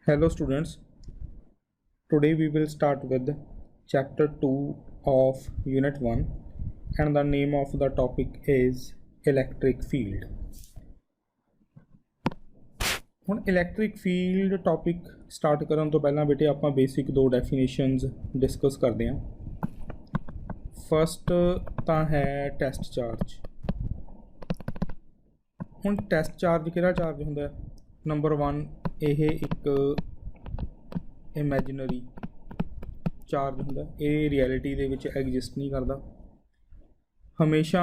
Hello students, today we will start with chapter 2 of unit 1 and the name of the topic is electric field. ਹੁਣ electric field topic start ਕਰਨ ਤੋਂ ਪਹਿਲਾਂ ਬੇਟੇ ਆਪਾਂ basic ਦੋ definitions discuss ਕਰਦੇ ਹਾਂ। ਫਸਟ ਤਾਂ ਹੈ ਟੈਸਟ ਚਾਰਜ। ਹੁਣ ਟੈਸਟ ਚਾਰਜ ਕਿਹੜਾ ਚਾਰਜ ਹੁੰਦਾ? ਨੰਬਰ 1 ਇਹ ਇੱਕ ਇਮੈਜਨਰੀ ਚਾਰਜ ਹੁੰਦਾ, ਇਹ ਰਿਐਲਿਟੀ ਦੇ ਵਿੱਚ ਐਗਜ਼ਿਸਟ ਨਹੀਂ ਕਰਦਾ। ਹਮੇਸ਼ਾ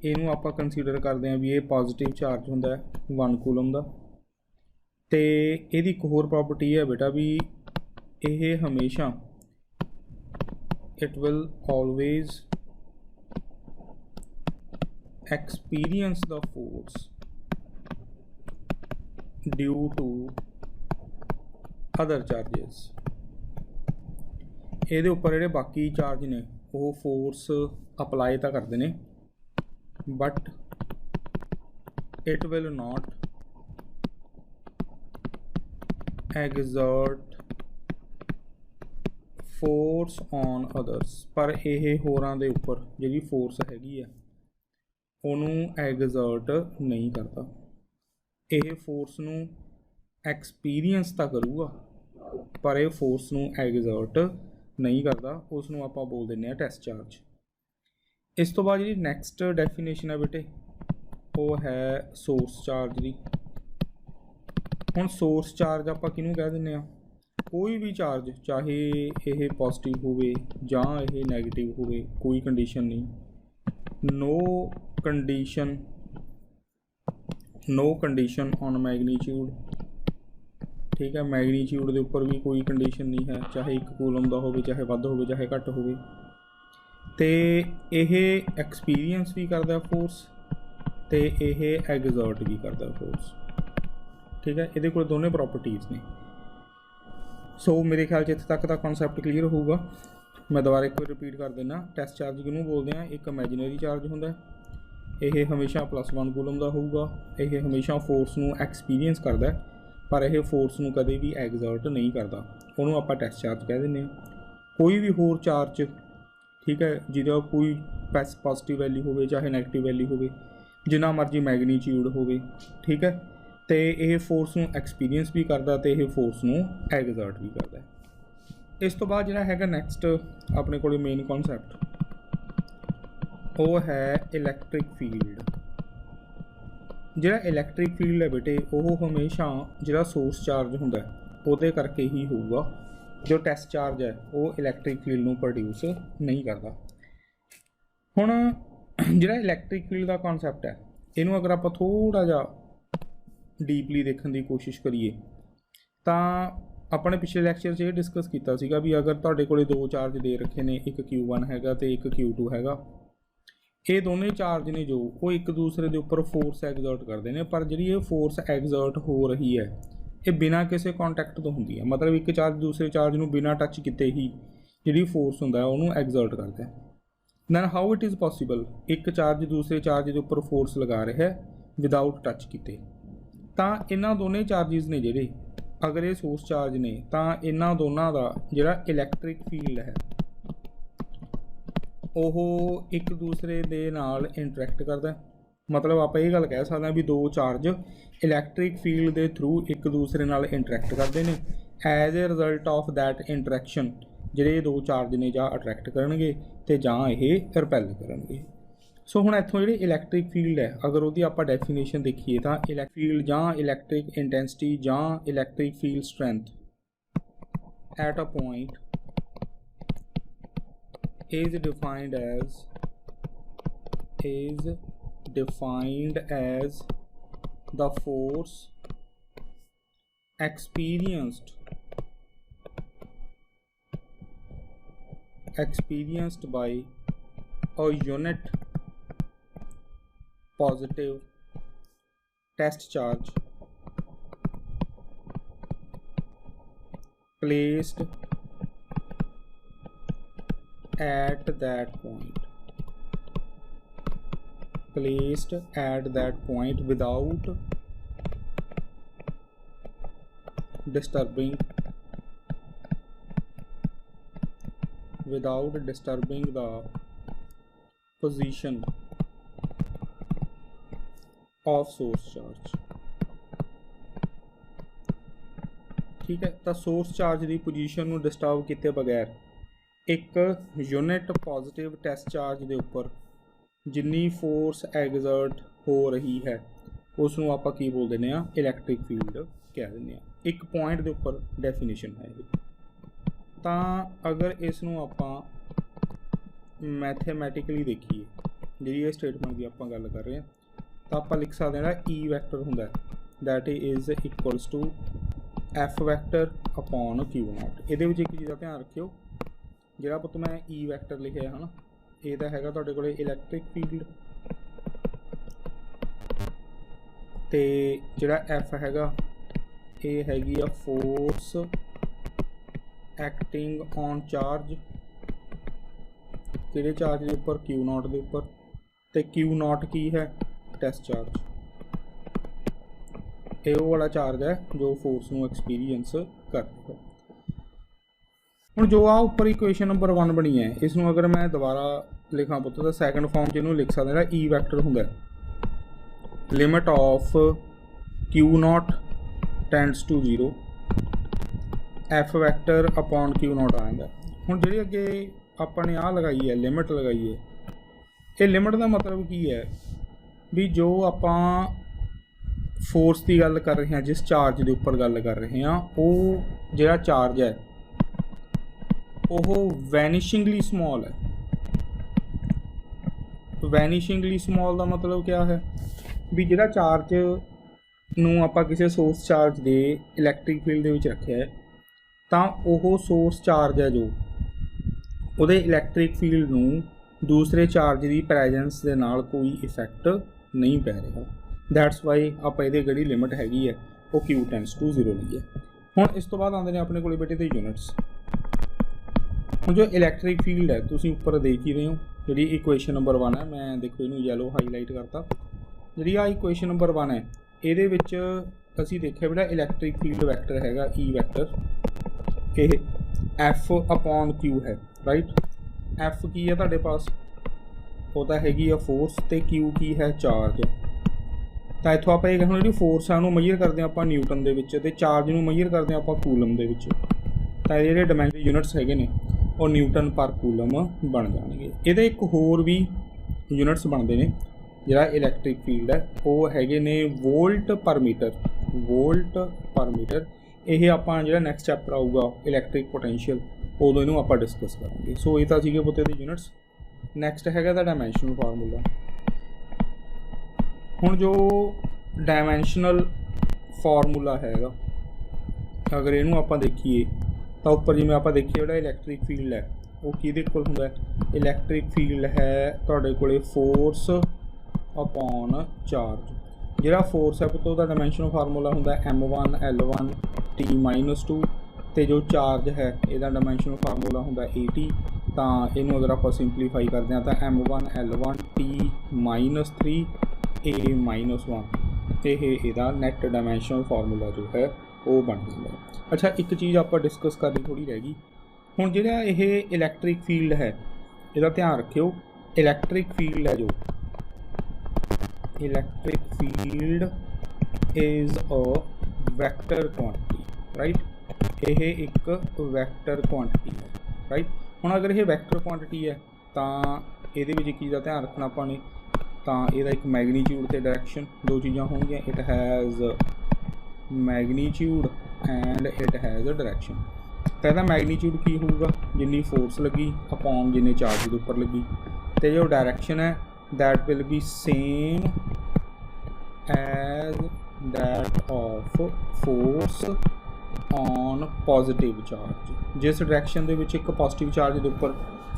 ਇਹਨੂੰ ਆਪਾਂ ਕੰਸੀਡਰ ਕਰਦੇ ਹਾਂ ਵੀ ਇਹ ਪੋਜ਼ਿਟਿਵ ਚਾਰਜ ਹੁੰਦਾ 1 ਕੂਲਮ ਦਾ। ਤੇ ਇਹਦੀ ਇੱਕ ਹੋਰ ਪ੍ਰੋਪਰਟੀ ਹੈ ਬੇਟਾ ਵੀ ਇਹ ਹਮੇਸ਼ਾ ਇਟ ਵਿਲ ਆਲਵੇਜ਼ ਐਕਸਪੀਰੀਅੰਸ ਦਾ force due to other charges. ਇਹਦੇ ਉੱਪਰ ਜਿਹੜੇ ਬਾਕੀ ਚਾਰਜ ਨੇ ਉਹ ਫੋਰਸ ਅਪਲਾਈ ਤਾਂ ਕਰਦੇ ਨੇ but it will not exert force on others, ਪਰ ਇਹ ਹੋਰਾਂ ਦੇ ਉੱਪਰ ਜਿਹੜੀ ਫੋਰਸ ਹੈਗੀ ਆ ਉਹਨੂੰ ਐਗਜ਼ਰਟ ਨਹੀਂ ਕਰਦਾ। ਇਹ ਫੋਰਸ ਨੂੰ ਐਕਸਪੀਰੀਅੰਸ ਤਾਂ ਕਰੂਗਾ ਪਰ ਇਹ ਫੋਰਸ ਨੂੰ ਐਗਜ਼ਰਟ ਨਹੀਂ ਕਰਦਾ, ਉਸ ਨੂੰ ਆਪਾਂ ਬੋਲ ਦਿੰਦੇ ਹਾਂ ਟੈਸਟ ਚਾਰਜ। ਇਸ ਤੋਂ ਬਾਅਦ ਜਿਹੜੀ ਨੈਕਸਟ ਡੈਫੀਨੇਸ਼ਨ ਹੈ ਬੇਟੇ ਉਹ ਹੈ ਸੋਰਸ ਚਾਰਜ ਦੀ। ਹੁਣ ਸੋਰਸ ਚਾਰਜ ਆਪਾਂ ਕਿਹਨੂੰ ਕਹਿ ਦਿੰਦੇ ਹਾਂ? ਕੋਈ ਵੀ ਚਾਰਜ, ਚਾਹੇ ਇਹ ਪੋਜ਼ਿਟਿਵ ਹੋਵੇ ਜਾਂ ਇਹ ਨੈਗੇਟਿਵ ਹੋਵੇ, ਕੋਈ ਕੰਡੀਸ਼ਨ ਨਹੀਂ, ਨੋ ਕੰਡੀਸ਼ਨ ਔਨ ਮੈਗਨੀਚਿਊਡ। ਠੀਕ ਹੈ, ਮੈਗਨੀਚਿਊਡ ਦੇ ਉੱਪਰ ਵੀ ਕੋਈ ਕੰਡੀਸ਼ਨ ਨਹੀਂ ਹੈ, ਚਾਹੇ 1 ਕੂਲਮ ਦਾ ਹੋਵੇ, ਚਾਹੇ ਵੱਧ ਹੋਵੇ, ਚਾਹੇ ਘੱਟ ਹੋਵੇ। ਤੇ ਇਹ ਐਕਸਪੀਰੀਅੰਸ ਵੀ ਕਰਦਾ ਫੋਰਸ ਤੇ ਇਹ ਐਗਜ਼ਰਟ ਵੀ ਕਰਦਾ ਫੋਰਸ। ਠੀਕ ਹੈ, ਇਹਦੇ ਕੋਲ ਦੋਨੇ ਪ੍ਰੋਪਰਟੀਜ਼ ਨੇ। ਸੋ ਮੇਰੇ ਖਿਆਲ 'ਚ ਇੱਥੇ ਤੱਕ ਦਾ ਕਨਸੈਪਟ ਕਲੀਅਰ ਹੋਊਗਾ। ਮੈਂ ਦੁਬਾਰਾ ਇੱਕ ਵਾਰ ਰਿਪੀਟ ਕਰ ਦਿੰਦਾ। ਟੈਸਟ ਚਾਰਜ ਕਿਹਨੂੰ ਬੋਲਦੇ ਆ? ਇੱਕ ਇਮੈਜਨਰੀ ਚਾਰਜ ਹੁੰਦਾ, ਇਹ ਹਮੇਸ਼ਾ +1 ਕੂਲਮ ਦਾ ਹੋਊਗਾ। ਇਹ ਹਮੇਸ਼ਾ ਫੋਰਸ ਨੂੰ ਐਕਸਪੀਰੀਅੰਸ ਕਰਦਾ ਪਰ ਇਹ ਫੋਰਸ ਨੂੰ ਕਦੇ ਵੀ ਐਗਜ਼ਰਟ ਨਹੀਂ ਕਰਦਾ, ਉਹਨੂੰ ਆਪਾਂ ਟੈਸਟ ਚਾਰਜ ਕਹਿ ਦਿੰਦੇ ਹਾਂ। ਕੋਈ ਵੀ ਹੋਰ ਚਾਰਜ, ਠੀਕ ਹੈ, ਜਿਹਦਾ ਕੋਈ ਪੋਜ਼ਿਟਿਵ ਵੈਲਿਊ ਹੋਵੇ ਚਾਹੇ ਨੈਗੇਟਿਵ ਵੈਲਿਊ ਹੋਵੇ, ਜਿੰਨਾ ਮਰਜ਼ੀ ਮੈਗਨੀਚਿਊਡ ਹੋਵੇ, ਠੀਕ ਹੈ, ਤੇ ਇਹ ਫੋਰਸ ਨੂੰ ਐਕਸਪੀਰੀਅੰਸ ਵੀ ਕਰਦਾ ਤੇ ਇਹ ਫੋਰਸ ਨੂੰ ਐਗਜ਼ਰਟ ਵੀ ਕਰਦਾ। ਇਸ ਤੋਂ ਬਾਅਦ ਜਿਹੜਾ ਹੈਗਾ ਨੈਕਸਟ ਆਪਣੇ ਕੋਲ ਮੇਨ ਕਨਸੈਪਟ ਉਹ ਹੈ ਇਲੈਕਟ੍ਰਿਕ ਫੀਲਡ। ਜਿਹੜਾ ਇਲੈਕਟ੍ਰਿਕ ਫੀਲਡ ਹੈ ਬੇਟੇ ਉਹ ਹਮੇਸ਼ਾ ਜਿਹੜਾ ਸੋਰਸ ਚਾਰਜ ਹੁੰਦਾ ਉਹਦੇ ਕਰਕੇ ਹੀ ਹੋਊਗਾ। ਜੋ ਟੈਸਟ ਚਾਰਜ ਹੈ ਉਹ ਇਲੈਕਟ੍ਰਿਕ ਫੀਲਡ ਨੂੰ ਪ੍ਰੋਡਿਊਸ ਨਹੀਂ ਕਰਦਾ। ਹੁਣ ਜਿਹੜਾ ਇਲੈਕਟ੍ਰਿਕ ਫੀਲਡ ਦਾ ਕਨਸੈਪਟ ਹੈ ਇਹਨੂੰ ਅਗਰ ਆਪਾਂ ਥੋੜ੍ਹਾ ਜਿਹਾ ਡੀਪਲੀ ਦੇਖਣ ਦੀ ਕੋਸ਼ਿਸ਼ ਕਰੀਏ ਤਾਂ ਆਪਾਂ ਨੇ ਪਿਛਲੇ ਲੈਕਚਰ 'ਚ ਇਹ ਡਿਸਕਸ ਕੀਤਾ ਸੀਗਾ ਵੀ ਅਗਰ ਤੁਹਾਡੇ ਕੋਲੇ ਦੋ ਚਾਰਜ ਦੇ ਰੱਖੇ ਨੇ, ਇੱਕ Q1 ਹੈਗਾ ਤੇ ਇੱਕ Q2 ਹੈਗਾ, ਇਹ ਦੋਨੇ ਚਾਰਜ ਨੇ ਜੋ ਉਹ ਇੱਕ ਦੂਸਰੇ ਦੇ ਉੱਪਰ ਫੋਰਸ ਐਗਜ਼ਰਟ ਕਰਦੇ ਨੇ, ਪਰ ਜਿਹੜੀ ਇਹ ਫੋਰਸ ਐਗਜ਼ਰਟ ਹੋ ਰਹੀ ਹੈ ਇਹ ਬਿਨਾਂ ਕਿਸੇ ਕੰਟੈਕਟ ਤੋਂ ਹੁੰਦੀ ਹੈ। ਮਤਲਬ ਇੱਕ ਚਾਰਜ ਦੂਸਰੇ ਚਾਰਜ ਨੂੰ ਬਿਨਾਂ ਟੱਚ ਕੀਤੇ ਹੀ ਜਿਹੜੀ ਫੋਰਸ ਹੁੰਦਾ ਉਹਨੂੰ ਐਗਜ਼ਰਟ ਕਰਦਾ। Then how it is possible? ਇੱਕ ਚਾਰਜ ਦੂਸਰੇ ਚਾਰਜ ਦੇ ਉੱਪਰ ਫੋਰਸ ਲਗਾ ਰਿਹਾ ਵਿਦਾਊਟ ਟੱਚ ਕੀਤੇ। ਤਾਂ ਇਹਨਾਂ ਦੋਨੇ ਚਾਰਜਿਸ ਨੇ ਜਿਹੜੇ, ਅਗਰ ਇਹ ਸੋਰਸ ਚਾਰਜ ਨੇ ਤਾਂ ਇਹਨਾਂ ਦੋਨਾਂ ਦਾ ਜਿਹੜਾ ਇਲੈਕਟ੍ਰਿਕ ਫੀਲਡ ਹੈ ਉਹ ਇੱਕ ਦੂਸਰੇ ਦੇ ਨਾਲ ਇੰਟਰੈਕਟ ਕਰਦਾ। ਮਤਲਬ ਆਪਾਂ ਇਹ ਗੱਲ ਕਹਿ ਸਕਦੇ ਹਾਂ ਵੀ ਦੋ ਚਾਰਜ ਇਲੈਕਟ੍ਰਿਕ ਫੀਲਡ ਦੇ ਥਰੂ ਇੱਕ ਦੂਸਰੇ ਨਾਲ ਇੰਟਰੈਕਟ ਕਰਦੇ ਨੇ। As a result of that interaction ਜਿਹੜੇ ਦੋ ਚਾਰਜ ਨੇ ਜਾਂ ਅਟਰੈਕਟ ਕਰਨਗੇ ਤੇ ਜਾਂ ਇਹ ਰਿਪੈਲ ਕਰਨਗੇ। ਸੋ ਹੁਣ ਇੱਥੋਂ ਜਿਹੜੀ ਇਲੈਕਟ੍ਰਿਕ ਫੀਲਡ ਹੈ ਅਗਰ ਉਹਦੀ ਆਪਾਂ ਡੈਫੀਨੇਸ਼ਨ ਦੇਖੀਏ ਤਾਂ ਇਲੈਕਟ੍ਰਿਕ ਫੀਲਡ ਜਾਂ ਇਲੈਕਟ੍ਰਿਕ ਇੰਟੈਂਸਿਟੀ ਜਾਂ electric field strength at a point is defined as the force experienced by a unit positive test charge placed at that point without disturbing the position of source charge। ठीक है, तो source charge की position ਨੂੰ disturb किए बगैर एक unit positive test charge के उपर जिन्नी फोर्स एग्जर्ट हो रही है उसनों आपां की बोल देने आ, इलैक्ट्रिक फील्ड कह देने आ। एक पॉइंट के उपर डेफिनेशन है ये। तो अगर इसनों आपां मैथेमैटिकली देखिए, जी स्टेटमेंट की आपां गल कर रहे हैं, तो आप लिख सकते हैं ई वैक्टर होंदा that is equals to F vector upon Q naught. ये एक चीज़ का ध्यान रखियो, जिहड़ा पुत मैं ई वैक्टर लिखिया है ना, ये तो हैगा तुहाडे कोले इलैक्ट्रिक फील्ड, तो जिहड़ा एफ हैगा ये हैगी आ फोर्स एक्टिंग ऑन चार्ज, किहड़े चार्ज के उपर, क्यू नॉट के उपर, तो क्यू नॉट की है, टेस्ट चार्ज। ये वो वाला चार्ज है जो फोर्स को एक्सपीरियंस कर रहा है। हुण जो आ उपर इक्वेशन नंबर 1 बनी है, इसनों अगर मैं दोबारा लिखा पुत तो सैकेंड फॉर्म च इहनूं लिख सकदा है ई वैक्टर हुंदा limit of Q naught tends to 0 F vector upon Q naught आ जाता। हुण जिहड़ी अगे अपने आ लगाई है लिमिट लगाई है, ये लिमिट का मतलब की है भी जो आपां फोर्स की गल कर रहे हैं, जिस चार्ज के उपर गल कर रहे हैं, वो जिहड़ा चार्ज है वो वैनिशिंगली स्मॉल है। वैनिशिंगली स्मॉल का मतलब क्या है भी जिहड़ा चार्ज नूं आपां किसी सोर्स चार्ज के इलैक्ट्रिक फील्ड दे विच रखिया है, तां वो सोर्स चार्ज है जो उहदे इलैक्ट्रिक फील्ड नूं दूसरे चार्ज की प्रैजेंस के नाल कोई इफैक्ट नहीं पै रहा। दैट्स वाई आप ये गड़ी लिमिट हैगी है वो क्यू टेंस टू 0 ली है। हुण इस तो बाद आते हैं अपने को बेटे तो यूनिट्स। हुण जो इलैक्ट्रिक फील्ड है तुसीं उपर देख ही रहे हो, जी इक्वेशन नंबर 1 है, मैं देखो इनू येलो हाईलाइट करता, जी आ इक्वेशन नंबर 1 है, ये असी देखिए बेटा इलैक्ट्रिक फील्ड वैक्टर हैगा ई वैक्टर, ये एफ अपॉन क्यू है, राइट। एफ की है तुहाडे पास, वो तो हैगी आ फोर्स, तो क्यू की है चार्ज। तो इतों आप हम जी फोर्स है उन्होंने मईयर करते हैं आप न्यूटन के, चार्ज में मईयर करते हैं आप कूलम के। तो ये डिमेंशन यूनिट्स है ने और न्यूटन पर कूलम बन जाएंगे। ये एक होर भी यूनिट्स बनते हैं, जिहड़ा इलैक्ट्रिक फील्ड है वो है ने वोल्ट पर मीटर। वोल्ट पर मीटर ये आप जो नैक्सट चैप्टर आऊगा इलैक्ट्रिक पोटेंशियल उदों इनू आप डिस्कस करेंगे। सो ये तो सीगे पुत्ते दी यूनिट्स। नैक्सट है डायमैंशनल फार्मूला। हुण जो डायमैंशनल फार्मूला है अगर इनू आप देखिए तो उपर जिवें आप देखिए जो इलैक्ट्रिक फील्ड है वो किहदे कोल हुंदा है, इलैक्ट्रिक फील्ड है तुहाडे कोले फोर्स अपॉन चार्ज। जिहड़ा फोर्स है पुत्त उहदा डायमैंशनल फार्मूला हुंदा M1 L1 T-2, तो जो चार्ज है इहदा डायमैंशनल फार्मूला हुंदा AT। तो इनू अगर आप सिंपलीफाई करते हैं तो M1 L1 T-3 A-1 ये नैट डायमैंशनल फार्मूला जो है वो बन जाता है। अच्छा एक चीज़ आप डिस्कस करनी थोड़ी रह गई। हुण जिहड़ा ये इलैक्ट्रिक फील्ड है इसका ध्यान रखियो, इलैक्ट्रिक फील्ड है जो electric field is a vector quantity, right. ये एक वैक्टर क्वांटिटी है, राइट। हुण अगर ये वैक्टर क्वांटिटी है तो ये चीज़ का ध्यान रखना अपने, तो यदा एक मैगनीट्यूड ते डायरैक्शन दो चीज़ां होंगियां, it has magnitude and it has direction. तो यदा मैगनीट्यूड की होगा जिन्नी फोर्स लगी अपॉन जिन्ने चार्ज के उपर लगी, तो जो डायरैक्शन है that will be same as that of force on positive charge. जिस डायरैक्शन दे विच एक पॉजिटिव चार्ज के उपर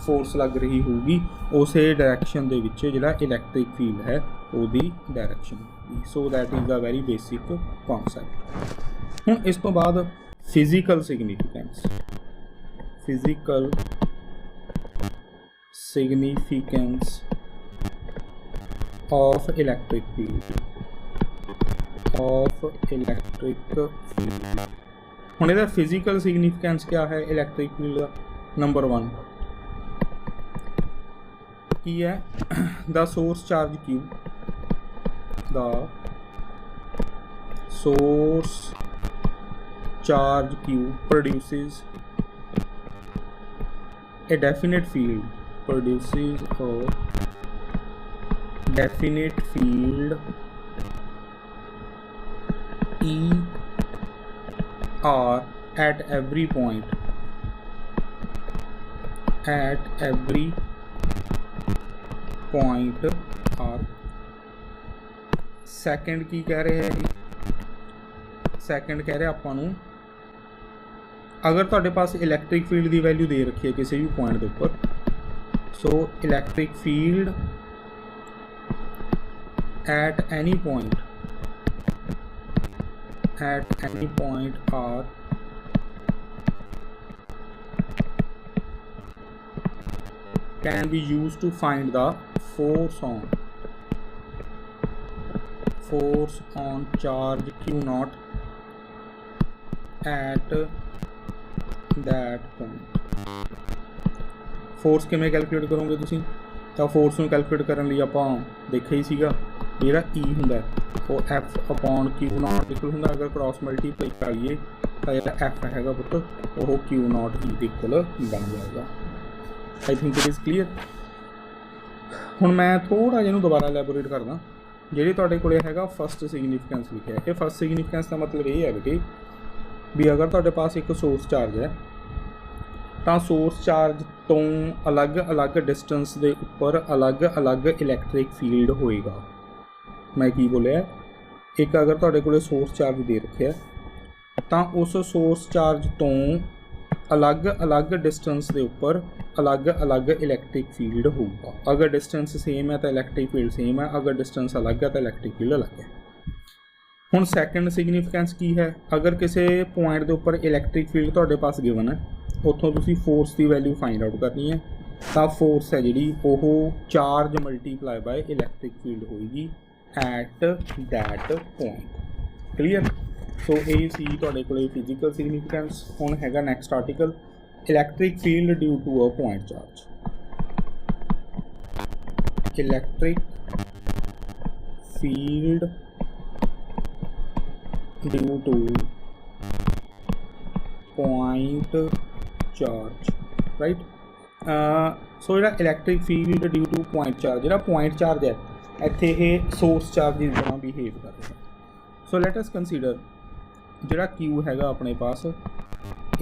फोर्स लग रही होगी उस डायरैक्शन दे विच जिहड़ा इलैक्ट्रिक फील्ड है उहदी डायरैक्शन होगी। So that is a very basic concept. हुण इस तो बाद physical significance. Physical significance of electric field हुण इहदा फिजिकल सिग्निफिकेंस क्या है इलैक्ट्रिक फील्ड का? नंबर 1 की है the source charge Q, the source charge Q produces a definite field, produces a definite field E R at every point, at every point R। Second की कह रहे हैं, second कह रहे ਆਪਾਂ ਨੂੰ अगर ਤੁਹਾਡੇ पास इलैक्ट्रिक फील्ड की वैल्यू दे रखी है किसी भी पॉइंट के उपर, so electric field at any point R can be used to find the force on charge Q naught at that point. Force किमें कैलकुलेट करोगे तुसीं? तो फोर्स में कैलकुलेट करने लिए आप देखा ही सीगा जिहड़ा E हुंदा वो F upon Q not equal हुंदा। अगर क्रॉस मल्टीप्लाई करिए तो जिहड़ा F हैगा पुत्त वो Q नॉट E इक्वल बन जाएगा। I think it is clear. हुण मैं थोड़ा जिहनूं दोबारा एलैबोरेट करदा। जिहड़ी तुहाडे कोले हैगा फस्ट सिग्निफिकेंस लिखिਆ है, फस्ट सिग्निफिकेंस का मतलब ये है बेटे भी अगर तुहाडे पास एक सोर्स चार्ज है तो सोर्स चार्ज तो अलग अलग डिस्टेंस के उपर अलग अलग इलैक्ट्रिक फील्ड होएगा। मैं की बोलिया, एक अगर तुहाडे कोले सोर्स चार्ज दे रखे तो उस सोर्स चार्ज तो अलग अलग डिस्टेंस के उपर अलग अलग इलैक्ट्रिक फील्ड होगा। अगर डिस्टेंस सेम है तो इलैक्ट्रिक फील्ड सेम है, अगर डिस्टेंस अलग है तो इलैक्ट्रिक फील्ड अलग है। हुण सैकेंड सिग्निफिकेंस की है, अगर किसी पॉइंट के उपर इलैक्ट्रिक फील्ड तुहाडे पास गिवन है उत्थों तुसीं फोर्स की वैल्यू फाइंड आउट करनी है तो फोर्स है जिहड़ी ओह charge multiply by electric field होएगी at that point. Clear. So ये सी तुहाडे कोले फिजिकल सिग्निफिकेंस। हुण हैगा next article electric field due to a point charge. Electric field due to point charge, right. So जो electric field due to point charge, जो point charge है इत्थे ये सोर्स चार्ज की तरह बिहेव कर रहा है। सो लेट अस कंसीडर जो क्यू हैगा अपने पास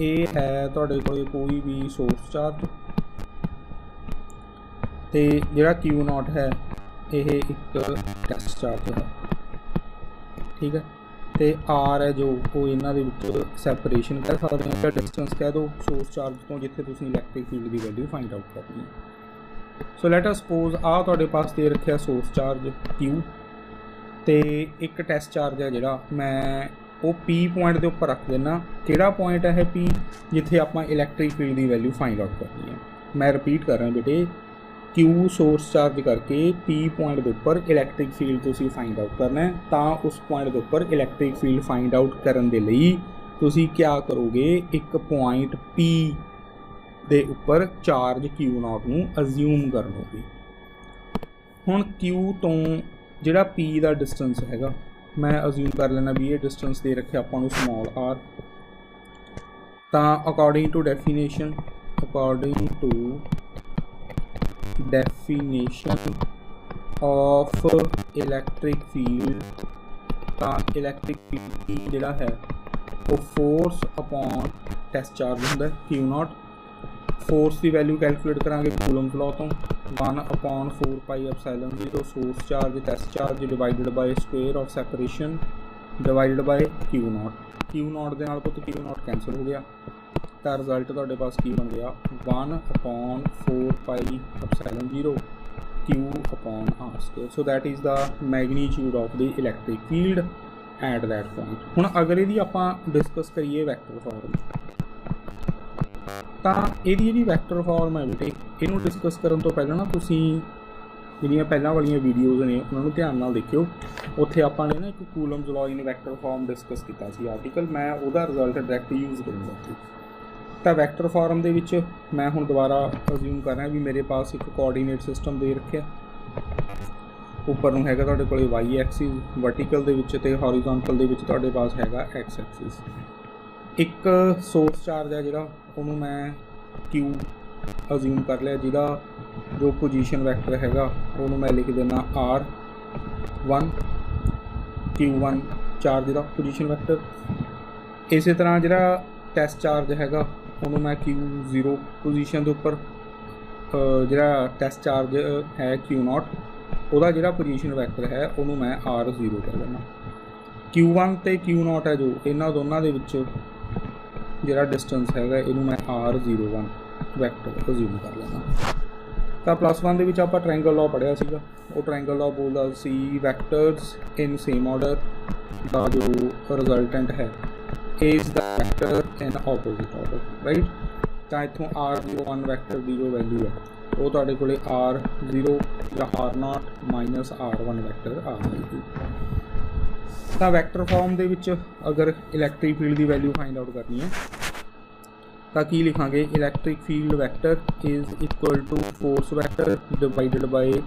ये है तुहाडे कोल कोई भी सोर्स चार्ज तो जो क्यू नॉट है ये एक टेस्ट चार्ज है, ठीक है। तो आर है जो वो इन्होंने सैपरेशन कह सकते हैं, डिस्टेंस कह दो सोर्स चार्ज तो जिथे तुम इलैक्ट्रिक फील्ड की वैल्यू फाइंड आउट करनी है। सो लेट अस सपोज आ तुहाडे पास दे रखा सोर्स चार्ज क्यू तो एक टेस्ट चार्ज है जोड़ा मैं वो पी पॉइंट के उपर रख देना। किहड़ा पॉइंट है पी जिथे आप इलैक्ट्रिक फील्ड की वैल्यू फाइंड आउट करनी है। मैं रिपीट कर रहा बेटे क्यू सोर्स चार्ज करके पी पॉइंट के उपर इलैक्ट्रिक फील्ड तुसीं फाइंड आउट करना है तो उस पॉइंट के उपर इलैक्ट्रिक फील्ड फाइंड आउट करने के लिए तुसीं क्या करोगे, एक पॉइंट पी के उपर चार्ज क्यू नॉट नूं अज्यूम कर लोगे। हुण क्यू तो जिहड़ा पी का डिस्टेंस हैगा मैं अज्यूम कर लेना भी ये डिस्टेंस दे रखे आपां नूं स्मॉल आर। तो according to definition of electric field, तो इलैक्ट्रिक फील्ड जिहड़ा है वो फोर्स अपॉन टेस्ट चार्ज हुंदा क्यू नॉट। फोर्स की वैल्यू कैलकुलेट करांगे कूलम्स लॉ तो 1/4πε0 source charge test charge divided by square of separation divided by Q naught. Q naught के नाल पुत क्यू नॉट कैंसल हो गया तो रिजल्ट तुहाडे पास की बन गया 1/4πε0 Q upon r square. So that is the magnitude of the electric field at that point. हुण अगर इहदी आपां डिस्कस करिए वैक्टर फॉर्म तो यदि जी वैक्टर फॉर्म है बेटे इनू डिस्कस करने तो पहले ना तुसीं ਜਿਹੜੀਆਂ ਪਹਿਲਾਂ ਵਾਲੀਆਂ ਵੀਡੀਓਜ਼ ਨੇ ਉਹਨਾਂ ਨੂੰ ਧਿਆਨ ਨਾਲ ਦੇਖਿਓ। ਉੱਥੇ ਆਪਾਂ ਨੇ ਨਾ ਇੱਕ ਕੂਲਮਜ਼ ਲਾਅ ਇਨ ਵੈਕਟਰ ਫਾਰਮ ਡਿਸਕਸ ਕੀਤਾ ਸੀ ਆਰਟੀਕਲ, ਮੈਂ ਉਹਦਾ ਰਿਜ਼ਲਟ ਡਾਇਰੈਕਟ ਯੂਜ਼ ਕਰੂੰਗਾ ਇੱਥੇ। ਤਾਂ ਵੈਕਟਰ ਫਾਰਮ ਦੇ ਵਿੱਚ ਮੈਂ ਹੁਣ ਦੁਬਾਰਾ ਅਸਿਊਮ ਕਰ ਰਿਹਾ ਵੀ ਮੇਰੇ ਪਾਸ ਇੱਕ ਕੋਆਰਡੀਨੇਟ ਸਿਸਟਮ ਦੇ ਰੱਖਿਆ। ਉੱਪਰ ਨੂੰ ਹੈਗਾ ਤੁਹਾਡੇ ਕੋਲ ਵਾਈ ਐਕਸਿਸ, ਵਰਟੀਕਲ ਦੇ ਵਿੱਚ ਅਤੇ ਹੌਰੀਜ਼ੌਂਟਲ ਦੇ ਵਿੱਚ ਤੁਹਾਡੇ ਪਾਸ ਹੈਗਾ ਐਕਸ ਐਕਸਿਸ। ਇੱਕ ਸੋਰਸ ਚਾਰਜ ਹੈ ਜਿਹੜਾ, ਉਹਨੂੰ ਮੈਂ ਕਿਊ ਅਸਿਊਮ ਕਰ ਲਿਆ, ਜਿਹਦਾ ਜੋ ਪੋਜੀਸ਼ਨ ਵੈਕਟਰ ਹੈਗਾ ਉਹਨੂੰ ਮੈਂ ਲਿਖ ਦੇਣਾ R1 Q1 ਚਾਰਜ ਦਾ ਪੋਜੀਸ਼ਨ ਵੈਕਟਰ। ਇਸੇ ਤਰ੍ਹਾਂ ਜਿਹੜਾ ਟੈਸਟ ਚਾਰਜ ਹੈਗਾ ਉਹਨੂੰ ਮੈਂ Q0 ਪੋਜੀਸ਼ਨ ਦੇ ਉੱਪਰ, ਜਿਹੜਾ ਟੈਸਟ ਚਾਰਜ ਹੈ Q0 ਉਹਦਾ ਜਿਹੜਾ ਪੋਜੀਸ਼ਨ ਵੈਕਟਰ ਹੈ ਉਹਨੂੰ ਮੈਂ R0 ਕਹਿ ਦੇਣਾ। Q1 ਅਤੇ Q0 ਹੈ ਜੋ, ਇਹਨਾਂ ਦੋਨਾਂ ਦੇ ਵਿੱਚ ਜਿਹੜਾ ਡਿਸਟੈਂਸ ਹੈਗਾ ਇਹਨੂੰ ਮੈਂ R01 ਵੈਕਟਰ ਅਸਿਊਮ ਕਰ ਲੈਣਾ। ਤਾਂ +1 ਦੇ ਵਿੱਚ ਆਪਾਂ ਟ੍ਰਾਇੰਗਲ ਲਾਅ ਪੜ੍ਹਿਆ ਸੀਗਾ। ਉਹ ਟ੍ਰਾਇੰਗਲ ਲਾਅ ਬੋਲਦਾ ਸੀ ਵੈਕਟਰਸ ਇਨ ਸੇਮ ਆਰਡਰ ਦਾ ਜੋ ਰਿਜ਼ਲਟੈਂਟ ਹੈ is the vector in opposite order, right. ਤਾਂ ਇੱਥੋਂ R01 ਵੈਕਟਰ ਦੀ ਜੋ ਵੈਲਿਊ ਹੈ ਉਹ ਤੁਹਾਡੇ ਕੋਲ R0 ਜਾਂ R0 ਮਾਈਨਸ R1 ਵੈਕਟਰ ਆ ਜਾਏਗੀ। ਤਾਂ ਵੈਕਟਰ ਫਾਰਮ ਦੇ ਵਿੱਚ ਅਗਰ ਇਲੈਕਟ੍ਰਿਕ ਫੀਲਡ ਦੀ ਵੈਲਿਊ ਫਾਈਂਡ ਆਊਟ ਕਰਨੀ ਹੈ ਤਾਂ ਕੀ ਲਿਖਾਂਗੇ, electric field vector is equal to force vector divided by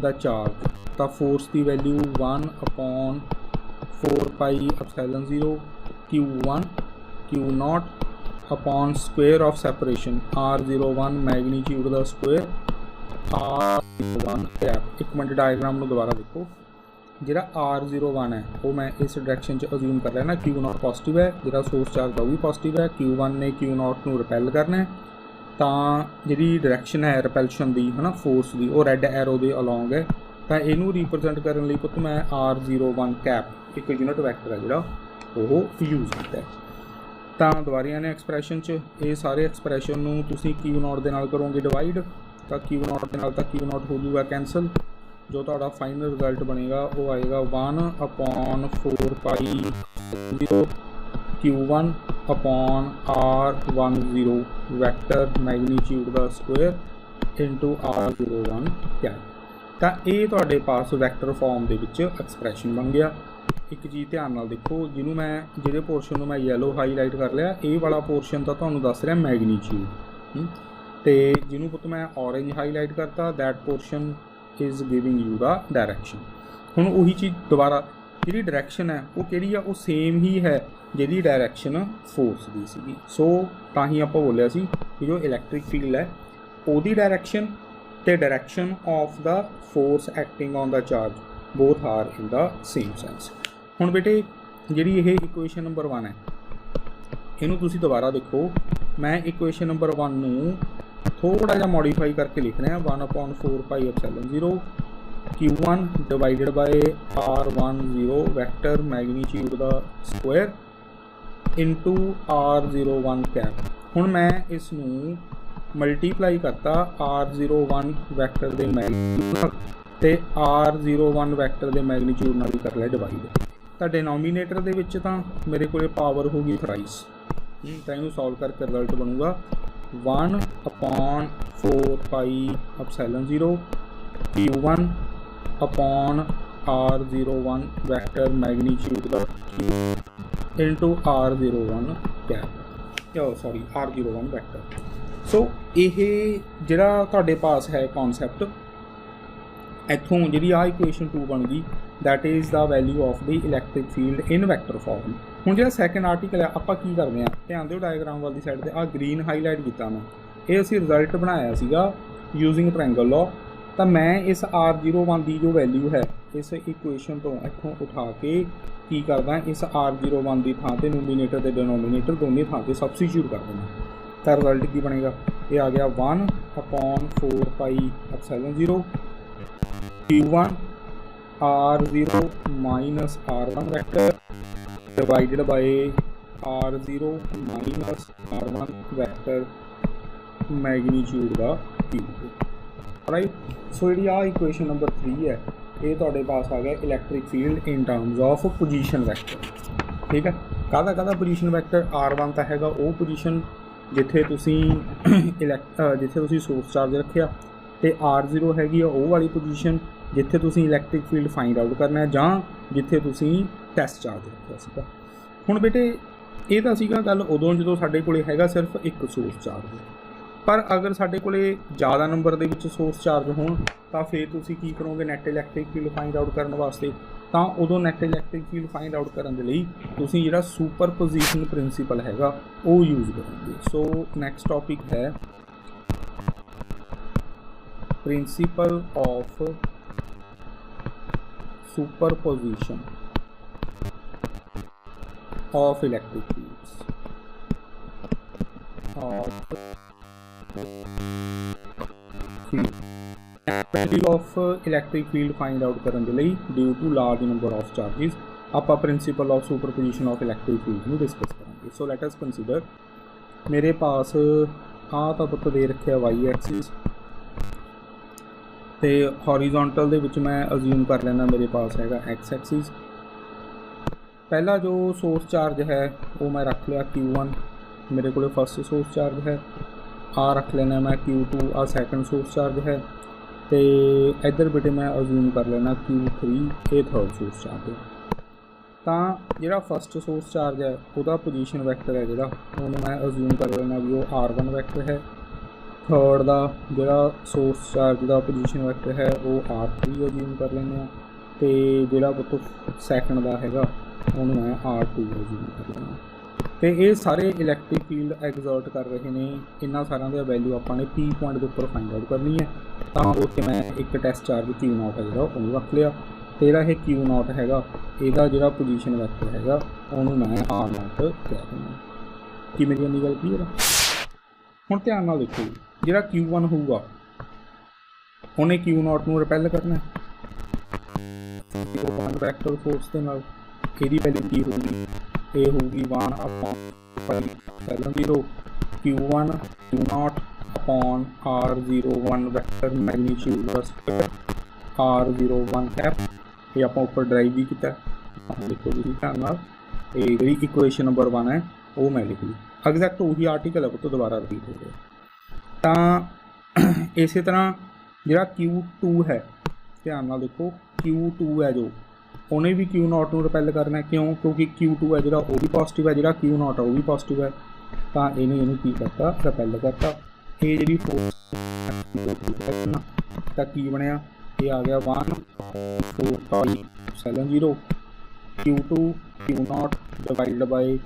the charge. ਤਾਂ ਫੋਰਸ ਦੀ value 1/4πε0 Q1 Q0 upon square of separation R01 magnitude का स्क्वेयर R01 कैप। एक मिनट डायग्राम में दोबारा देखो, जिहड़ा R01 है वो मैं इस डायरेक्शन च अज्यूम कर लेना। Q0 पॉजिटिव है, जिहड़ा सोर्स चार्ज है वो भी पॉजिटिव है। Q1 ने Q0 नूं रिपैल करना है, तो जिहड़ी डायरेक्शन है रिपैल्शन की है ना फोर्स की वो रैड एरो के अलॉन्ग है। तो इनू रिप्रजेंट करने लई पुत मैं R01 कैप एक यूनिट वैक्टर है जिहड़ा वो यूज़ किया है। तो दुबारिया ने एक्सप्रैशन च ये सारे एक्सप्रैशन नूं तुसीं Q0 दे नाल करोगे डिवाइड, तो Q0 के नाल Q0 हो जाऊगा कैंसल। जो तुहाडा फाइनल रिजल्ट बनेगा वो आएगा 1/4πε0 Q1 upon R10 vector magnitude का स्क्वेयर इंटू R01 कैप। तो ये तुहाडे पास वैक्टर फॉर्म दे विच एक्सप्रैशन बन गया। एक चीज़ ध्यान नाल देखो, जिन्हों मैं जिहड़े पोर्शन में मैं येलो हाईलाइट कर लिया, ये वाला पोर्शन तो तुहानूं दस रहा मैगनीट्यूड, तो जिन्हों पुत मैं ऑरेंज हाईलाइट करता that portion is giving you the direction. हुण उही चीज़ दोबारा जिहड़ी डायरैक्शन है वो किहड़ी है, वो सेम ही है जिहदी डायरैक्शन फोर्स दी सीगी। सो तां ही आपां बोलिया सी कि जो इलैक्ट्रिक फील्ड है उहदी डायरैक्शन ते direction of the force acting on the charge both are in the same sense. हुण बेटे जिहड़ी ये इक्वेशन नंबर 1 है इनू तुसीं दोबारा देखो, मैं इक्वेशन नंबर 1 नूं थोड़ा जिहा मॉडिफाई करके लिखना है 1/4πε0 Q1 divided by R10 vector magnitude का स्क्वायर इंटू R01 कैप। हुण मैं इसनूं मल्टीप्लाई करता R01 वैक्टर के मैगनीट्यूड ते R01 वैक्टर के मैगनीट्यूड नाल ही कर लिया डिवाइड। तो डिनोमीनेटर दे विच तां मेरे को पावर होगी थ्राइस, तो इनू सॉल्व करके रिजल्ट बनूगा 1/4πε0 Q1 upon R01 vector magnitude का into R01 cap, sorry R01 vector. So ये जिहड़ा तुहाडे पास है कॉन्सैप्ट, इत्थों जिहड़ी आ इक्वेशन 2 बन गई, that is the value of the electric field in vector form. हुण जिहड़ा सैकेंड आर्टिकल है आपां की करदे हां, ध्यान दिओ डायग्राम वाली साइड ते आ ग्रीन हाईलाइट कीता मैं, ये असीं रिजल्ट बनाया सीगा यूजिंग ट्रायंगल लॉ। तो मैं इस R01 की जो वैल्यू है इस इक्वेशन तो इत्थों उठा के की करदा, इस R01 की थां ते नोमीनेटर ते डिनोमीनेटर दोनों थां ते सबस्टिट्यूट कर देना। तो रिजल्ट की बनेगा, ये आ गया 1/4πε0 Q1 R0 minus R1 vector divided by R0 minus R1 vector magnitude का क्यूब, राइट। सो जी आ इक्वेशन नंबर 3 है, ये तुहाडे पास आ गया electric field in terms of position vector. ठीक है, काहदा पोजीशन वैक्टर R1 तो हैगा वो पोजीशन जिथे तुसी जिथे तुसी सोर्स चार्ज रखिया, ਤੇ R0 हैगी ਉਹ ਵਾਲੀ ਪੋਜੀਸ਼ਨ ਜਿੱਥੇ ਤੁਸੀਂ ਇਲੈਕਟ੍ਰਿਕ ਫੀਲਡ ਫਾਈਂਡ ਆਊਟ ਕਰਨਾ ਹੈ ਜਾਂ ਜਿੱਥੇ ਤੁਸੀਂ ਟੈਸਟ ਚਾਰਜ ਰੱਖਿਆ ਸੀਗਾ। ਹੁਣ ਬੇਟੇ ਇਹ ਤਾਂ ਸੀਗਾ ਗੱਲ ਉਦੋਂ ਜਦੋਂ ਸਾਡੇ ਕੋਲੇ ਹੈਗਾ ਸਿਰਫ ਇੱਕ ਸੋਰਸ ਚਾਰਜ, ਪਰ ਅਗਰ ਸਾਡੇ ਕੋਲੇ ਜ਼ਿਆਦਾ ਨੰਬਰ ਦੇ ਵਿੱਚ ਸੋਰਸ ਚਾਰਜ ਹੋਣ ਤਾਂ ਫਿਰ ਤੁਸੀਂ ਕੀ ਕਰੋਗੇ net electric field find out ਕਰਨ ਵਾਸਤੇ, ਤਾਂ ਉਦੋਂ net electric field find out ਕਰਨ ਦੇ ਲਈ ਤੁਸੀਂ ਜਿਹੜਾ ਸੁਪਰਪੋਜੀਸ਼ਨ ਪ੍ਰਿੰਸੀਪਲ ਹੈਗਾ ਉਹ ਯੂਜ਼ ਕਰੋਗੇ। ਸੋ ਨੈਕਸਟ ਟੌਪਿਕ ਹੈ principal of superposition of electric fields value of electric field find out ਕਰਨ ਦੇ ਲਈ due to large number of charges ਆਪਾਂ principle of superposition of electric fields ਨੂੰ discuss ਕਰਾਂਗੇ। so let us consider ਮੇਰੇ ਪਾਸ ਆ ਤਾਂ ਪੁੱਤ ਦੇ ਰੱਖਿਆ y axis ਤੇ ਹੌਰੀਜ਼ੋਂਟਲ ਦੇ ਵਿੱਚ ਮੈਂ ਅਜ਼ਿਊਮ ਕਰ ਲੈਣਾ ਮੇਰੇ ਪਾਸ ਹੈਗਾ x ਐਕਸਿਸ। ਪਹਿਲਾ ਜੋ ਸੋਰਸ ਚਾਰਜ ਹੈ ਉਹ ਮੈਂ ਰੱਖ ਲਿਆ Q1, ਮੇਰੇ ਕੋਲ ਫਸਟ ਸੋਰਸ ਚਾਰਜ ਹੈ। ਆ ਰੱਖ ਲੈਣਾ ਮੈਂ Q2, ਆ ਸੈਕੰਡ ਸੋਰਸ ਚਾਰਜ ਹੈ। ਤੇ ਇੱਧਰ ਬੇਟੇ ਮੈਂ ਅਜ਼ਿਊਮ ਕਰ ਲੈਣਾ Q3, ਇਹ ਥਰਡ ਸੋਰਸ ਚਾਰਜ ਹੈ। ਤਾਂ ਜਿਹੜਾ ਫਸਟ ਸੋਰਸ ਚਾਰਜ ਹੈ ਉਹਦਾ ਪੋਜੀਸ਼ਨ ਵੈਕਟਰ ਹੈ ਜਿਹੜਾ ਉਹਨੂੰ ਮੈਂ ਅਜ਼ਿਊਮ ਕਰ ਲੈਣਾ ਵੀ ਉਹ R1 ਵੈਕਟਰ ਹੈ। ਥਰਡ ਦਾ ਜਿਹੜਾ ਸੋਰਸ ਚਾਰਜ ਦਾ ਪੋਜੀਸ਼ਨ ਵੈਕਟਰ ਹੈ ਉਹ R3 ਅਜ਼ਿਊਮ ਕਰ ਲੈਂਦੇ ਹਾਂ। ਅਤੇ ਜਿਹੜਾ ਪੁੱਤ ਸੈਕੰਡ ਦਾ ਹੈਗਾ ਉਹਨੂੰ ਮੈਂ R2 ਅਜ਼ਿਊਮ ਕਰ ਲੈਂਦਾ। ਅਤੇ ਇਹ ਸਾਰੇ ਇਲੈਕਟ੍ਰਿਕ ਫੀਲਡ ਐਗਜ਼ਰਟ ਕਰ ਰਹੇ ਨੇ, ਇਹਨਾਂ ਸਾਰਿਆਂ ਦਾ ਵੈਲਿਊ ਆਪਾਂ ਨੇ P ਪੁਆਇੰਟ ਦੇ ਉੱਪਰ ਫਾਈਂਡ ਆਊਟ ਕਰਨੀ ਹੈ। ਤਾਂ ਉੱਥੇ ਮੈਂ ਇੱਕ ਟੈਸਟ ਚਾਰਜ Q0 ਹੈ ਜਿਹੜਾ ਉਹਨੂੰ ਰੱਖ ਲਿਆ, ਅਤੇ ਜਿਹੜਾ ਇਹ Q0 ਹੈਗਾ ਇਹਦਾ ਜਿਹੜਾ ਪੋਜੀਸ਼ਨ ਵੈਕਟਰ ਹੈਗਾ ਉਹਨੂੰ ਮੈਂ R0 ਕਹਿ ਦਿੰਦਾ। ਕੀ ਮੇਰੀ ਇੰਨੀ ਗੱਲ ਕਲੀਅਰ ਆ? ਹੁਣ ਧਿਆਨ ਨਾਲ ਦੇਖੋ, ਜਿਹੜਾ Q1 ਹੋਊਗਾ ਉਹਨੇ Q0 ਨੂੰ ਰਿਪੈਲ ਕਰਨਾ ਵੈਕਟਰ ਫੋਰਸ ਦੇ ਨਾਲ। ਇਹਦੀ ਵੈਲਿਊ ਕੀ ਹੋਊਗੀ? ਇਹ ਹੋਊਗੀ 1/0 Q1 Q0 upon R01 vector magnitude ਦਾ ਸਕੁਅਰ R01 ਕੈਪ। ਇਹ ਆਪਾਂ ਉੱਪਰ ਡਰਾਈਵ ਵੀ ਕੀਤਾ, ਦੇਖੋ ਤੁਸੀਂ ਧਿਆਨ ਨਾਲ। ਇਹ ਜਿਹੜੀ ਇਕੁਏਸ਼ਨ ਨੰਬਰ 1 ਹੈ ਉਹ ਮੈਂ ਲਿਖ ਲਈ, ਐਗਜ਼ੈਕਟ ਉਹੀ ਆਰਟੀਕਲ ਹੈ ਉਹ ਤੋਂ ਦੁਬਾਰਾ ਰਿਪੀਟ ਹੋ ਗਿਆ। ਤਾਂ ਇਸੇ ਤਰ੍ਹਾਂ ਜਿਹੜਾ Q2 ਹੈ, ਧਿਆਨ ਨਾਲ ਦੇਖੋ Q2 ਹੈ ਜੋ ਉਹਨੇ ਵੀ Q0 ਨੂੰ ਰਿਪੈਲ ਕਰਨਾ। ਕਿਉਂ? ਕਿਉਂਕਿ Q2 ਹੈ ਜਿਹੜਾ ਉਹ ਵੀ ਪੋਜ਼ੀਟਿਵ ਹੈ, ਜਿਹੜਾ Q0 ਹੈ ਉਹ ਵੀ ਪੋਜ਼ੀਟਿਵ ਹੈ। ਤਾਂ ਇਹਨੂੰ ਕੀ ਕਰਤਾ? ਰਿਪੈਲ ਕਰਤਾ। ਇਹ ਜਿਹੜੀ ਫੋਰਸ ਤਾਂ ਕੀ ਬਣਿਆ? ਇਹ ਆ ਗਿਆ 1/4πε0 Q2 Q0 divided by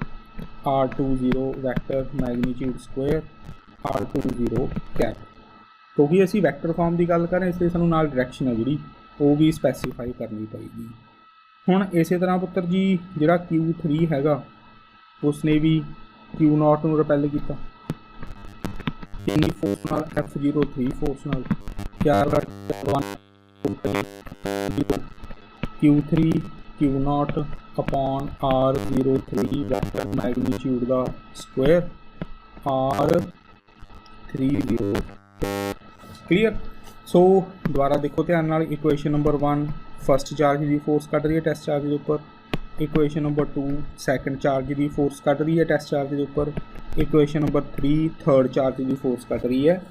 R20 vector magnitude square R20 cap. ਕਿਉਂਕਿ ਅਸੀਂ ਵੈਕਟਰ ਫਾਰਮ ਦੀ ਗੱਲ ਕਰ ਰਹੇ ਇਸ ਲਈ ਸਾਨੂੰ ਨਾਲ ਡਾਇਰੈਕਸ਼ਨ ਹੈ ਜਿਹੜੀ ਉਹ ਵੀ ਸਪੈਸੀਫਾਈ ਕਰਨੀ ਪਏਗੀ। ਹੁਣ ਇਸੇ ਤਰ੍ਹਾਂ ਪੁੱਤਰ ਜੀ ਜਿਹੜਾ Q3 ਹੈਗਾ ਉਸਨੇ ਵੀ Q0 ਨੂੰ ਰਿਪੈਲ ਕੀਤਾ ਇੰਨੀ ਫੋਰਸ ਨਾਲ, F03 ਫੋਰਸ ਨਾਲ। ਕਿਆ Q3 Q0 upon R03 vector magnitude ਦਾ ਸਕੁਅਰ R30 ਕਲੀਅਰ। ਸੋ ਦੁਬਾਰਾ ਦੇਖੋ ਧਿਆਨ ਨਾਲ, ਇਕੁਏਸ਼ਨ ਨੰਬਰ 1 ਫਸਟ ਚਾਰਜ ਦੀ ਫੋਰਸ ਕੱਢ ਰਹੀ ਹੈ ਟੈਸਟ ਚਾਰਜ ਦੇ ਉੱਪਰ, ਇਕੁਏਸ਼ਨ ਨੰਬਰ 2 ਸੈਕੰਡ ਚਾਰਜ ਦੀ ਫੋਰਸ ਕੱਢ ਰਹੀ ਹੈ ਟੈਸਟ ਚਾਰਜ ਦੇ ਉੱਪਰ, ਇਕੁਏਸ਼ਨ ਨੰਬਰ 3 ਥਰਡ ਚਾਰਜ ਦੀ ਫੋਰਸ ਕੱਢ ਰਹੀ ਹੈ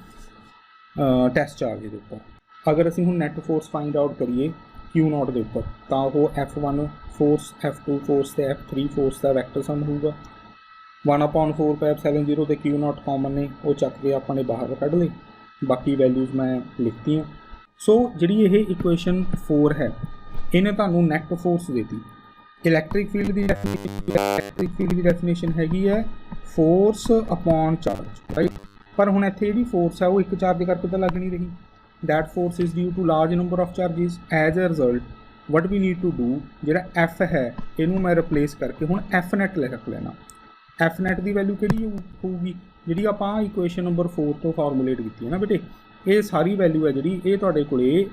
ਟੈਸਟ ਚਾਰਜ ਦੇ ਉੱਪਰ। ਅਗਰ ਅਸੀਂ ਹੁਣ ਨੈਟ ਫੋਰਸ ਫਾਈਂਡ ਆਊਟ ਕਰੀਏ Q0 ਦੇ ਉੱਪਰ ਤਾਂ ਉਹ F1 ਫੋਰਸ, F2 ਫੋਰਸ ਅਤੇ F3 ਫੋਰਸ ਦਾ ਵੈਕਟਰ ਸਮ ਹੋਊਗਾ। 1/4πε0 ਤੇ Q0 ਕਾਮਨ ਨੇ, ਉਹ ਚੱਕ ਕੇ ਆਪਾਂ ਨੇ ਬਾਹਰ ਕੱਢ ਲਏ, ਬਾਕੀ ਵੈਲਿਊਜ਼ ਮੈਂ ਲਿਖਤੀਆਂ। ਸੋ ਜਿਹੜੀ ਇਹ ਇਕੁਏਸ਼ਨ 4 ਹੈ ਇਹਨੇ ਤੁਹਾਨੂੰ ਨੈਟ ਫੋਰਸ ਦੇਤੀ। ਇਲੈਕਟ੍ਰਿਕ ਫੀਲਡ ਦੀ ਡੈਫੀਨੇਸ਼ਨ ਹੈਗੀ ਹੈ ਫੋਰਸ ਅਪੋਨ ਚਾਰਜ, ਰਾਈਟ। ਪਰ ਹੁਣ ਇੱਥੇ ਜਿਹੜੀ ਫੋਰਸ ਹੈ ਉਹ ਇੱਕ ਚਾਰਜ ਕਰਕੇ ਤਾਂ ਲੱਗ ਨਹੀਂ ਰਹੀ। that force is due to large number of charges. as a result what we need to do, ਜਿਹੜਾ F ਹੈ ਇਹਨੂੰ ਮੈਂ ਰਿਪਲੇਸ ਕਰਕੇ ਹੁਣ F net ਲਿਖ ਲੈਣਾ। F net ਦੀ ਵੈਲਿਊ ਕਿਹੜੀ ਹੋਊਗੀ? ਜਿਹੜੀ ਆਪਾਂ ਇਕੁਏਸ਼ਨ ਨੰਬਰ 4 ਤੋਂ ਫਾਰਮੂਲੇਟ ਕੀਤੀ ਹੈ ਨਾ ਬੇਟੇ, ਇਹ ਸਾਰੀ ਵੈਲਿਊ ਹੈ ਜਿਹੜੀ ਇਹ ਤੁਹਾਡੇ ਕੋਲੇ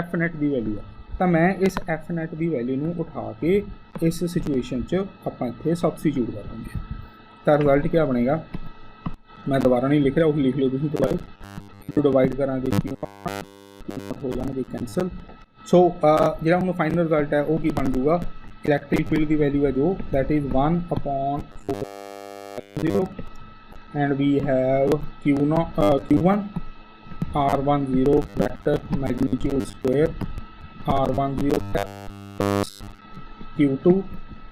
F net ਦੀ ਵੈਲਿਊ ਹੈ। ਤਾਂ ਮੈਂ ਇਸ F net ਦੀ ਵੈਲਿਊ ਨੂੰ ਉਠਾ ਕੇ ਇਸ ਸਿਚੁਏਸ਼ਨ 'ਚ ਆਪਾਂ ਇੱਥੇ ਸਬਸਟੀਟਿਊਟ ਕਰ ਦਾਂਗੇ। ਤਾਂ ਰਿਜ਼ਲਟ ਕੀ ਬਣੇਗਾ? ਮੈਂ ਦੁਬਾਰਾ ਨਹੀਂ ਲਿਖ ਰਿਹਾ, ਉਹੀ ਲਿਖ ਲਿਓ ਤੁਸੀਂ ਦੁਬਾਰਾ। डिवाइड करांगे हो जाएंगे कैंसल। सो जो हम फाइनल रिजल्ट है वो की बन जूगा, इलैक्ट्रिक फील्ड की वैल्यू है जो that is 1/4 and we have Q1 R10 vector magnitude square R10 Q2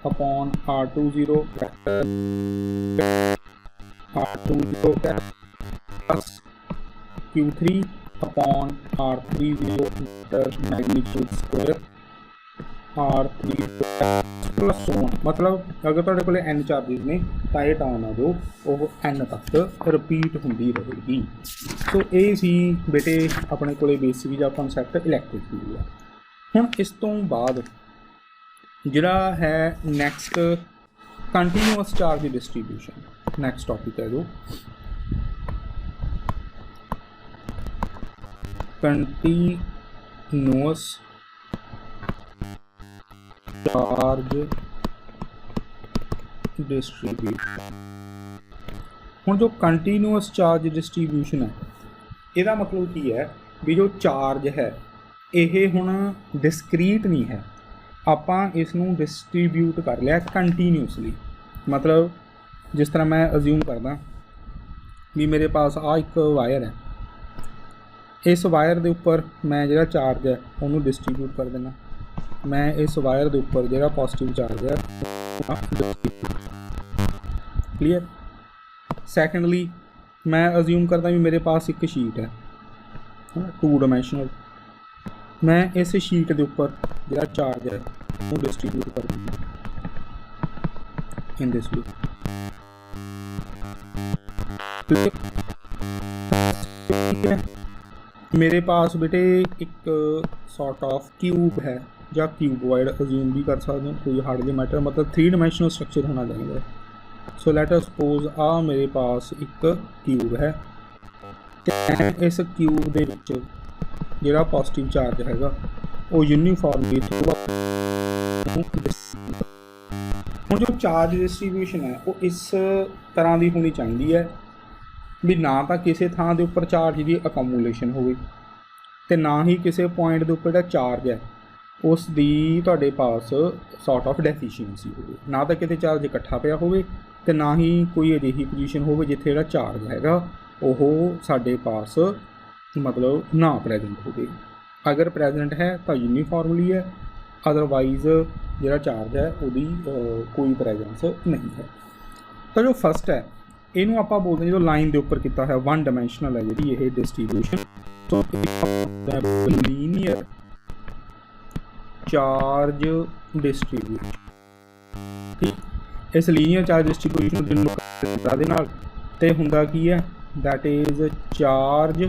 upon R20 vector R20 plus Q3 upon R30 vector magnitude square R3 plus so on. मतलब अगर तुहाडे कोले n चार्जिस ने तां ये टर्म है जो वो n तक रिपीट होंदी रहेगी। सो ये सी बेटे अपने कोले बेसिक जिहा कॉन्सैप्ट इलैक्ट्रिक फील्ड का। हुण इस तो बाद जिहड़ा है next continuous charge distribution next topic है जो कंटीन्यूअस चार्ज डिस्ट्रीब्यूशन। हुण जो कंटीन्यूअस चार्ज डिस्ट्रीब्यूशन है इहदा मतलब की है भी जो चार्ज है ये हुण डिस्क्रीट नहीं है, आपां इसनूं डिस्ट्रीब्यूट कर लिया कंटीन्यूअसली। मतलब जिस तरह मैं अज्यूम करदा भी मेरे पास आ एक वायर है, इस वायर के उपर मैं जिहड़ा चार्ज है उन्होंने डिस्ट्रीब्यूट कर देना, मैं इस वायर के उपर जिहड़ा पॉजिटिव चार्ज है क्लीयर। सैकेंडली मैं अज्यूम करदा भी मेरे पास एक शीट है 2 डायमेंशनल, मैं इस शीट के उपर जिहड़ा चार्ज है वो डिस्ट्रीब्यूट कर दूँगा इन दिस वे। ठीक है, मेरे पास बेटे एक सॉर्ट ऑफ क्यूब है या क्यूबॉइड अज्यूम भी कर सकते हो, कोई हार्डली मैटर, मतलब 3 डायमेंशनल स्ट्रक्चर होना चाहिए। सो लेट अस सपोज आ मेरे पास एक क्यूब है ते इस क्यूब दे विच जिहड़ा पॉजिटिव चार्ज हैगा वो यूनीफॉर्मली हुण जो चार्ज डिस्ट्रीब्यूशन है वो इस तरह की होनी चाहिए है भी ना तो किसी थां दे उपर चार्ज की अकोमूलेशन होवे ते ना ही किसी पॉइंट के उपर चार्ज है उस दी तुहाडे पास सॉर्ट ऑफ डेफिशिएंसी होवे, ना तो किते चार्ज इकट्ठा पिया होवे ते ना ही कोई अजिही पोजीशन होवे जिथे जिहड़ा चार्ज हैगा ओह साडे पास मतलब ना प्रेजेंट होवे। अगर प्रेजेंट है तो यूनीफॉर्मली है, अदरवाइज जिहड़ा चार्ज है उहदी कोई प्रेजेंस नहीं है। तो जो फस्ट है इनू आपां बोलते हैं जो लाइन के उपर किया है 1 डायमेंशनल है जी ये डिस्ट्रीब्यूशन। तो लीनियर चार्ज डिस्ट्रीब्यूशन, ठीक, इस लीनियर चार्ज डिस्ट्रीब्यूशन ते हुंदा की है that is charge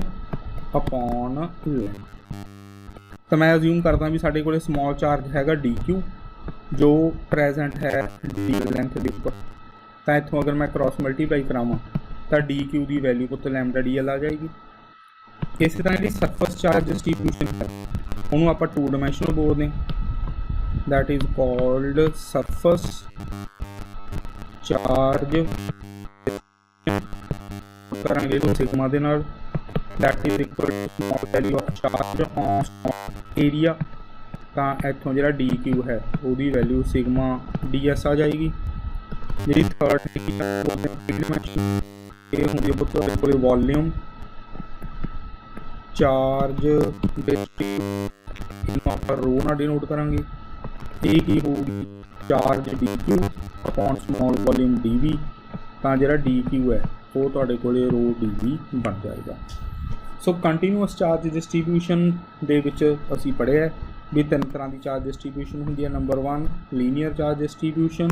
upon length. तो मैं अज्यूम करदा भी साडे कोले स्मॉल चार्ज हैगा DQ जो प्रेजेंट है डी लेंथ के उपर, तो इत्थों अगर मैं क्रॉस मल्टीप्लाई करावां तो DQ की वैल्यू पुत लैम्डा DL आ जाएगी। इस तरह जी सरफेस चार्ज डिस्ट्रीब्यूशन है उन्होंने आप 2 डायमेंशनल बोलते हैं that is called surface charge करांगे तो सिग्मा दे नाल that is equal to small value of charge on small area. तो इत्थों जिहड़ा DQ है उसकी वैल्यू सिग्मा DS आ जाएगी। जी थर्ड ये होंगी पुत्र वॉल्यूम चार्ज डिस्ट्रीब्यूशन रो ना डिनोट करांगे, ये की होगी charge DQ upon small volume DV। तो जिहड़ा DQ है वो तुहाडे कोले रो DV बन जाएगा। सो कंटीन्यूअस चार्ज डिस्ट्रीब्यूशन दे विच असीं पढ़िया भी 3 तरह की चार्ज डिस्ट्रीब्यूशन होंदी है। नंबर 1 लीनियर चार्ज डिस्ट्रीब्यूशन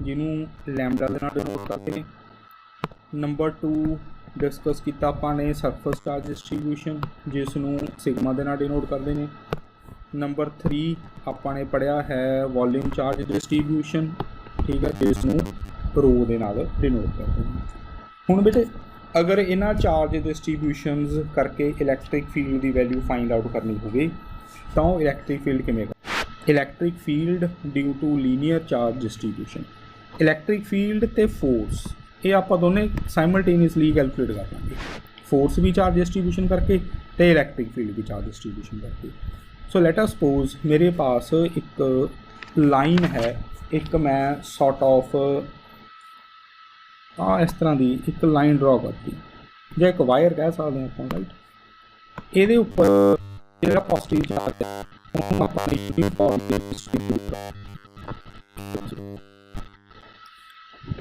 जिन्होंने लैम्डा दे नाल डिनोट करते हैं। नंबर 2 डिस्कस किया आपने सरफेस चार्ज डिस्ट्रीब्यूशन जिसनों सिग्मा दे नाल डिनोट करते हैं। नंबर 3 आपने पढ़िया है वॉल्यूम चार्ज डिस्ट्रीब्यूशन, ठीक है, जिसनों रो दे नाल डिनोट करते हैं। हुण बेटे अगर इन्हां चार्ज डिस्ट्रीब्यूशनस करके इलैक्ट्रिक फील्ड की वैल्यू फाइंड आउट करनी होगी तो इलैक्ट्रिक फील्ड किवें electric field due to linear charge distribution. Electric field ते फोर्स ये आप दोनों साइमल्टेनियसली कैलकुलेट कर लेंगे, फोर्स भी चार्ज डिस्ट्रीब्यूशन करके तो इलैक्ट्रिक फील्ड भी चार्ज डिस्ट्रीब्यूशन करके। सो लेट अस सपोज मेरे पास एक लाइन है, एक मैं सॉर्ट ऑफ इस तरह की एक लाइन ड्रॉ करती या एक वायर कह सकते हैं आप, राइट। ਇਹਦੇ ਉੱਪਰ ਜਿਹੜਾ ਪੋਜ਼ਿਟਿਵ ਚਾਰਜ ਹੈ ਉਹਨੂੰ ਆਪਾਂ ਨੈਗੇਟਿਵ ਫਾਰਮ ਦੇ ਡਿਸਟ੍ਰੀਬਿਊਟ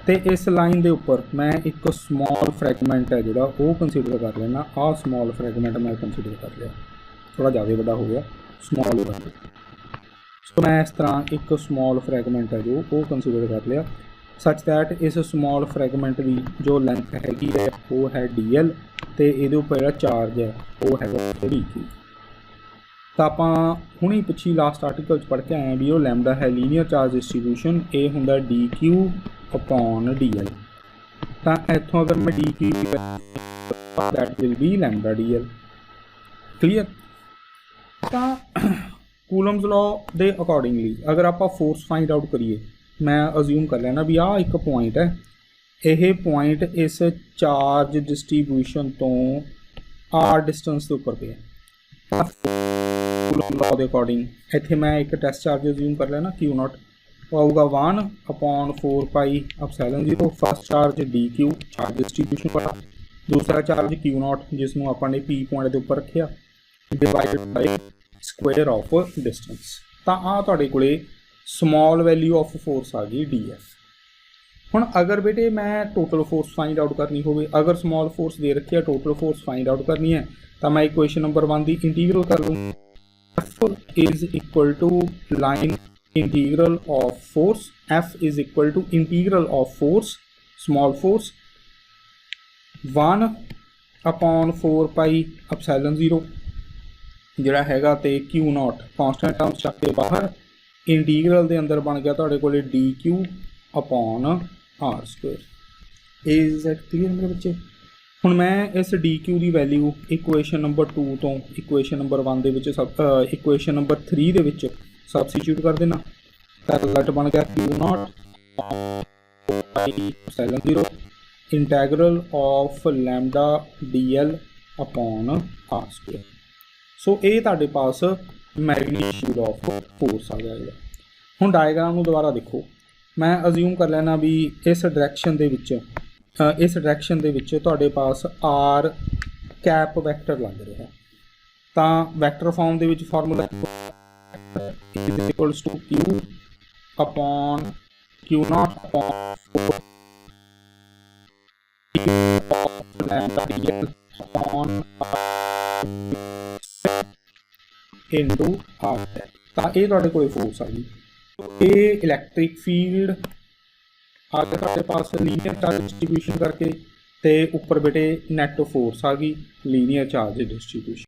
ਤੇ ਇਸ ਲਾਈਨ ਦੇ ਉੱਪਰ ਮੈਂ ਇੱਕ ਸਮਾਲ ਫਰੈਗਮੈਂਟ ਹੈ ਜਿਹੜਾ ਉਹ ਕੰਸੀਡਰ ਕਰ ਲੈਣਾ। ਆਹ ਸਮਾਲ ਫਰੈਗਮੈਂਟ ਮੈਂ ਕੰਸੀਡਰ ਕਰ ਲਿਆ, ਥੋੜਾ ਜ਼ਿਆਦਾ ਵੱਡਾ ਹੋ ਗਿਆ ਸਮਾਲ ਹੋ ਗਿਆ। ਸੋ मैं इस तरह एक स्मॉल फ्रैगमेंट है जो वो कंसीडर कर लिया सच दैट इस स्मॉल फ्रैगमेंट की जो लेंथ हैगी है वो है DL तो ये उपर जो चार्ज है वो है DQ। तो आप हुणे पिछली लास्ट आर्टिकल पढ़ के आए भी वो लैम्डा है लीनियर चार्ज डिस्ट्रीब्यूशन, ये होंदा DQ अपॉन DL। तो इत्थों अगर मैं DQ that will B lambda DL। Clear. तो कूलम्स लॉ के अकॉर्डिंगली अगर आप फोर्स फाइंड आउट करिए, मैं अज्यूम कर लेना भी आ एक पॉइंट है, यह पॉइंट इस चार्ज डिस्ट्रीब्यूशन तो आर डिस्टेंस के उपर पे है। कूलम लॉ के अकॉर्डिंग इत्थे मैं एक टेस्ट चार्ज अज्यूम कर लेना Q0 आऊगा 1 upon 4 pi epsilon 0। First charge DQ charge distribution वाला, दूसरा चार्ज Q0 जिसनों अपने P पॉइंट के उपर रखिया divided by square of distance. तो आ तुहाडे कोले स्मॉल वैल्यू ऑफ फोर्स आ गई DF। हुण अगर बेटे मैं टोटल फोर्स फाइंड आउट करनी होवे, अगर स्मॉल फोर्स दे रखी है टोटल फोर्स फाइंड आउट करनी है तो मैं इक्वेशन नंबर 1 की इंटीग्रल कर लूँ। F is equal to line integral of force, F is equal to integral of force small force 1 upon 4 pi epsilon 0 जिहड़ा हैगा ते Q0 कॉन्स्टेंट टर्म चक के बाहर इंटीग्रल के अंदर बन गया तुहाडे कोले DQ upon R square. Is that clear मेरे बच्चे। हुण मैं इस DQ की वैल्यू इक्वेशन नंबर 2 तो इक्वेशन नंबर 1 दे विच सब इक्वेशन नंबर 3 दे विच सबस्टिट्यूट कर देना। तो रिजल्ट बन गया Q0 epsilon 0 integral of lambda DL upon R square. So ये तुहाडे पास मैग्नीट्यूड ऑफ फोर्स आ जाएगा। हुण डायग्राम नूं दोबारा देखो, मैं अज्यूम कर लेना भी इस डायरैक्शन दे विच तुहाडे पास आर कैप वैक्टर लग रहा है। तो वैक्टर फॉर्म दे विच formula is equals to Q upon Q0 upon lambda DL upon into r. तो ये तुहाडे कोल फोर्स आ गई। ये इलैक्ट्रिक फील्ड आ गया तुहाडे पास लीनियर चार्ज डिस्ट्रीब्यूशन करके, ते उपर बेटे नैट फोर्स आ गई लीनियर चार्ज डिस्ट्रीब्यूशन।